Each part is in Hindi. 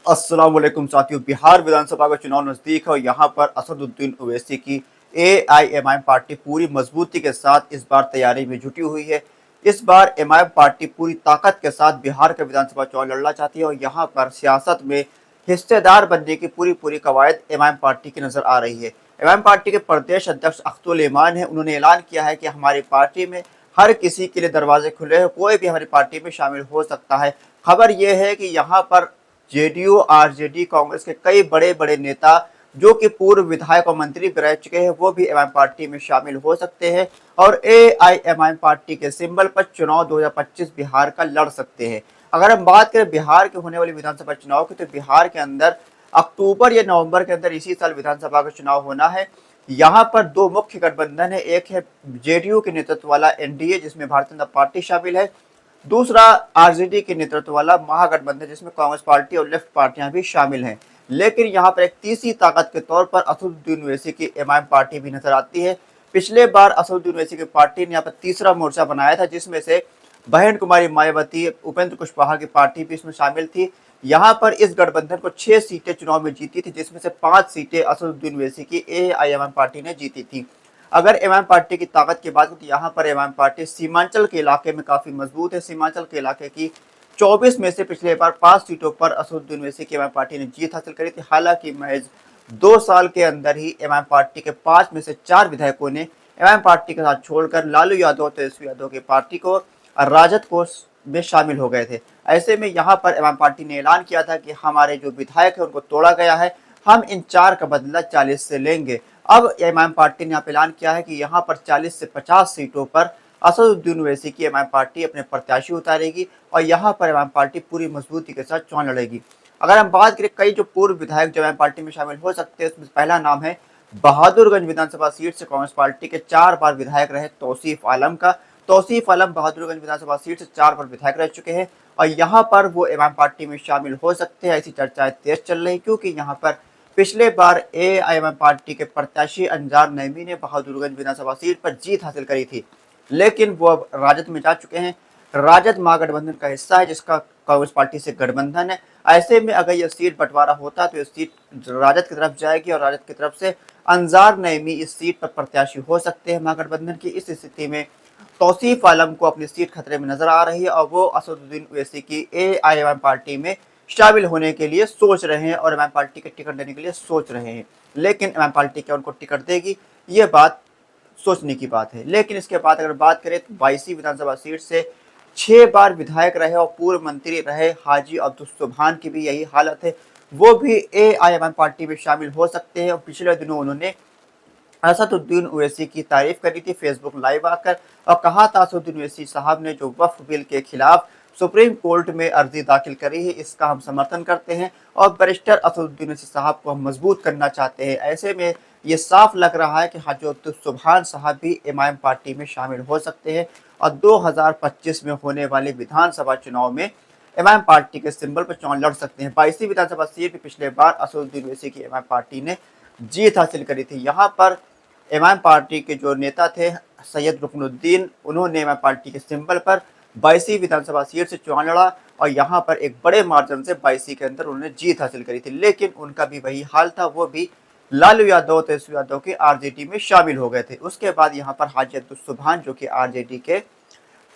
अस्सलाम वालेकुम साथियों। बिहार विधानसभा का चुनाव नजदीक है और यहाँ पर असदुद्दीन ओवैसी की एआईएमआईएम पार्टी पूरी मजबूती के साथ इस बार तैयारी में जुटी हुई है। इस बार एमआईएम पार्टी पूरी ताकत के साथ बिहार का विधानसभा चुनाव लड़ना चाहती है और यहाँ पर सियासत में हिस्सेदार बनने की पूरी पूरी कवायद एमआईएम पार्टी की नजर आ रही है। एमआईएम पार्टी के प्रदेश अध्यक्ष अख्तुल ईमान है, उन्होंने ऐलान किया है कि हमारी पार्टी में हर किसी के लिए दरवाजे खुले हैं, कोई भी हमारी पार्टी में शामिल हो सकता है। खबर यह है कि यहाँ पर जेडीयू, आरजेडी, कांग्रेस के कई बड़े बड़े नेता जो कि पूर्व विधायक और मंत्री भी रह चुके हैं, वो भी एमआईएम पार्टी में शामिल हो सकते हैं और एआईएमआईएम पार्टी के सिंबल पर चुनाव 2025 बिहार का लड़ सकते हैं। अगर हम बात करें बिहार के होने वाले विधानसभा चुनाव की, तो बिहार के अंदर अक्टूबर या नवंबर के अंदर इसी साल विधानसभा का चुनाव होना है। यहाँ पर दो मुख्य गठबंधन है, एक है जेडीयू के नेतृत्व वाला एनडीए जिसमें भारतीय जनता पार्टी शामिल है, दूसरा आरजेडी के नेतृत्व वाला महागठबंधन जिसमें कांग्रेस पार्टी और लेफ्ट पार्टियां भी शामिल हैं। लेकिन यहाँ पर एक तीसरी ताकत के तौर पर असदुद्दीन ओवैसी की एमआईएम पार्टी भी नजर आती है। पिछले बार असदुद्दीन ओवैसी की पार्टी ने यहाँ पर तीसरा मोर्चा बनाया था, जिसमें से बहन कुमारी मायावती, उपेंद्र कुशवाहा की पार्टी भी इसमें शामिल थी। यहाँ पर इस गठबंधन को 6 सीटें चुनाव में जीती थी, जिसमें से 5 सीटें असदुद्दीन ओवैसी की एआईएमआईएम पार्टी ने जीती थी। अगर एमआईएम पार्टी की ताकत की बात हो तो यहाँ पर एमआईएम पार्टी सीमांचल के इलाके में काफी मजबूत है। सीमांचल के इलाके की 24 में से पिछले बार 5 सीटों पर असदुद्दीन ओवैसी की एमआईएम पार्टी ने जीत हासिल करी थी। हालांकि महज 2 साल के अंदर ही एमआईएम पार्टी के 5 में से 4 विधायकों ने एमआईएम पार्टी के साथ छोड़कर लालू यादव, तेजस्वी यादव की पार्टी को और राजद को में शामिल हो गए थे। ऐसे में यहाँ पर एमआईएम पार्टी ने ऐलान किया था कि हमारे जो विधायक है उनको तोड़ा गया है, हम इन 4 का बदला 40 से लेंगे। अब एमआईएम पार्टी ने ऐलान किया है कि यहाँ पर 40 से 50 सीटों पर असदुद्दीन ओवैसी की एमआईएम पार्टी अपने प्रत्याशी उतारेगी और यहाँ पर एमआईएम पार्टी पूरी मजबूती के साथ चुनाव लड़ेगी। अगर हम बात करें कई जो पूर्व विधायक जो एमआईएम पार्टी में शामिल हो सकते हैं, उसमें पहला नाम है बहादुरगंज विधानसभा सीट से कांग्रेस पार्टी के 4 बार विधायक रहे तौसीफ आलम का। तौसीफ आलम बहादुरगंज विधानसभा सीट से 4 बार विधायक रह चुके हैं और यहाँ पर वो एमआईएम पार्टी में शामिल हो सकते हैं। ऐसी चर्चाएं तेज चल रही, क्योंकि यहाँ पर पिछले बार एआईएमआईएम पार्टी के प्रत्याशी अंजार नईमी ने बहादुरगंज विधानसभा सीट पर जीत हासिल करी थी, लेकिन वो अब राजद में जा चुके हैं। राजद महागठबंधन का हिस्सा है जिसका कांग्रेस पार्टी से गठबंधन है। ऐसे में अगर यह सीट बंटवारा होता है तो यह सीट राजद की तरफ जाएगी और राजद की तरफ से अंजार नईमी इस सीट पर प्रत्याशी हो सकते हैं महागठबंधन की। इस स्थिति में तौसीफ आलम को अपनी सीट खतरे में नजर आ रही है और वो असदुद्दीन ओवैसी की एआईएमआईएम पार्टी में शामिल होने के लिए सोच रहे हैं और एमआईएम पार्टी के टिकट देने के लिए सोच रहे हैं। लेकिन एमआईएम पार्टी क्या उनको टिकट देगी, ये बात सोचने की बात है। लेकिन इसके बाद अगर बात करें तो 22 विधानसभा सीट से 6 बार विधायक रहे और पूर्व मंत्री रहे हाजी अब्दुल सुभान की भी यही हालत है, वो भी एआईएमआईएम पार्टी में शामिल हो सकते हैं। और पिछले दिनों उन्होंने असदुद्दीन ओवैसी की तारीफ करी थी फेसबुक लाइव आकर और कहा था असदुद्दीन ओवैसी साहब ने जो वक्फ बिल के खिलाफ सुप्रीम कोर्ट में अर्जी दाखिल करी है, इसका हम समर्थन करते हैं और बैरिस्टर असदुद्दीन ओवैसी साहब को हम मजबूत करना चाहते हैं। ऐसे में ये साफ लग रहा है कि हाजी अब्दुल सुभान साहब भी एमआईएम पार्टी में शामिल हो सकते हैं और 2025 में होने वाले विधानसभा चुनाव में एमआईएम पार्टी के सिंबल पर चुनाव लड़ सकते हैं। 22 विधानसभा सीट पर पिछले बार असदुद्दीन ओवैसी की एमआईएम पार्टी ने जीत हासिल करी थी। यहाँ पर एमआईएम पार्टी के जो नेता थे सैयद रुकनुद्दीन, उन्होंने एमआईएम पार्टी के सिंबल पर 22 विधानसभा सीट से चुनाव लड़ा और यहाँ पर एक बड़े मार्जिन से 22 के अंदर उन्होंने जीत हासिल करी थी। लेकिन उनका भी वही हाल था, वो भी लालू यादव, तेजस्वी यादव के आरजेडी में शामिल हो गए थे। उसके बाद यहाँ पर हाजी अब्दुल सुभान जो कि आरजेडी के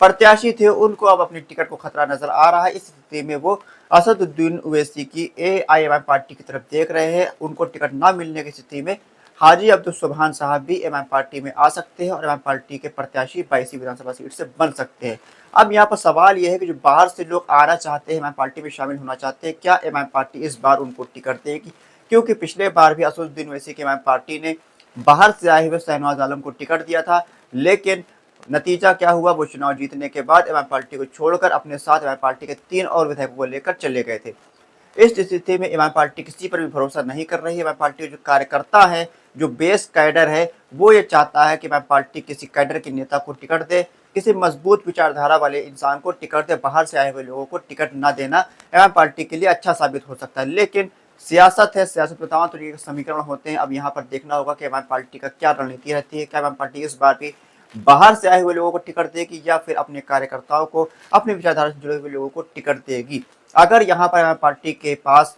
प्रत्याशी थे, उनको अब अपनी टिकट को खतरा नजर आ रहा है। इस स्थिति में वो असदुद्दीन ओवैसी की एआईएमआईएम पार्टी की तरफ देख रहे हैं। उनको टिकट न मिलने की स्थिति में हाजी अब्दुल सुभान साहब भी एमआईएम पार्टी में आ सकते हैं और एमआईएम पार्टी के प्रत्याशी 22 विधानसभा सीट से बन सकते हैं। अब यहाँ पर सवाल यह है कि जो बाहर से लोग आना चाहते हैं, एमआईएम पार्टी में शामिल होना चाहते हैं, क्या एमआईएम पार्टी इस बार उनको टिकट देगी? क्योंकि पिछले बार भी असदुद्दीन ओवैसी की एमआईएम पार्टी ने बाहर से आए हुए शहनवाज आलम को टिकट दिया था, लेकिन नतीजा क्या हुआ, वो चुनाव जीतने के बाद एमआईएम पार्टी को छोड़कर अपने साथ एमआईएम पार्टी के 3 और विधायकों को लेकर चले गए थे। इस स्थिति में एमआईएम पार्टी किसी पर भी भरोसा नहीं कर रही है। एमआईएम पार्टी जो कार्यकर्ता है, जो बेस कैडर है, वो ये चाहता है कि एमआईएम पार्टी किसी कैडर के नेता को टिकट दे, किसी मजबूत विचारधारा वाले इंसान को टिकट दे। बाहर से आए हुए लोगों को टिकट न देना एमआईएम पार्टी के लिए अच्छा साबित हो सकता है। लेकिन सियासत है, सियासत में तमाम तरीके के समीकरण होते हैं। अब यहाँ पर देखना होगा कि एमआईएम पार्टी का क्या रणनीति रहती है। क्या एमआईएम पार्टी इस बार भी बाहर से आए हुए लोगों को टिकट देगी या फिर अपने कार्यकर्ताओं को, अपनी विचारधारा से जुड़े हुए लोगों को टिकट देगी? अगर यहाँ पर पार्टी के पास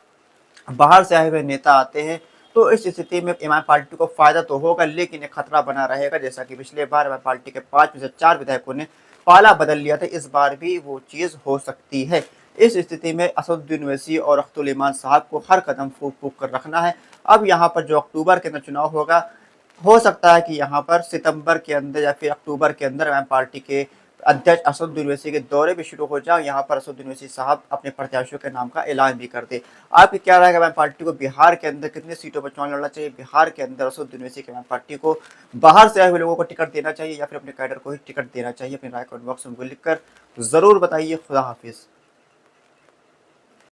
बाहर से आए हुए नेता आते हैं, तो इस स्थिति में एमआईएम पार्टी को फायदा तो होगा, लेकिन एक खतरा बना रहेगा। जैसा कि पिछले बार एमआईएम पार्टी के 5 में से 4 विधायकों ने पाला बदल लिया था, इस बार भी वो चीज़ हो सकती है। इस स्थिति में असदुद्दीन ओवैसी और अख्तुल ईमान साहब को हर कदम फूँक फूँक कर रखना है। अब यहाँ पर जो अक्टूबर के अंदर चुनाव होगा, हो सकता है कि यहाँ पर सितंबर के अंदर या फिर अक्टूबर के अंदर एमआईएम पार्टी के अध्यक्ष असदुद्दीन ओवैसी के दौरे भी शुरू हो जाए, यहाँ पर असदुद्दीन ओवैसी साहब अपने प्रत्याशियों के नाम का ऐलान भी कर दे। आपकी क्या राय है, एमआईएम पार्टी को बिहार के अंदर कितनी सीटों पर चुनाव लड़ना चाहिए? बिहार के अंदर असदुद्दीन ओवैसी की एमआईएम पार्टी को बाहर से आए हुए लोगों को टिकट देना चाहिए या फिर अपने कैडर को ही टिकट देना चाहिए? अपनी राय कमेंट बॉक्स में लिखकर जरूर बताइए। खुदा हाफिज।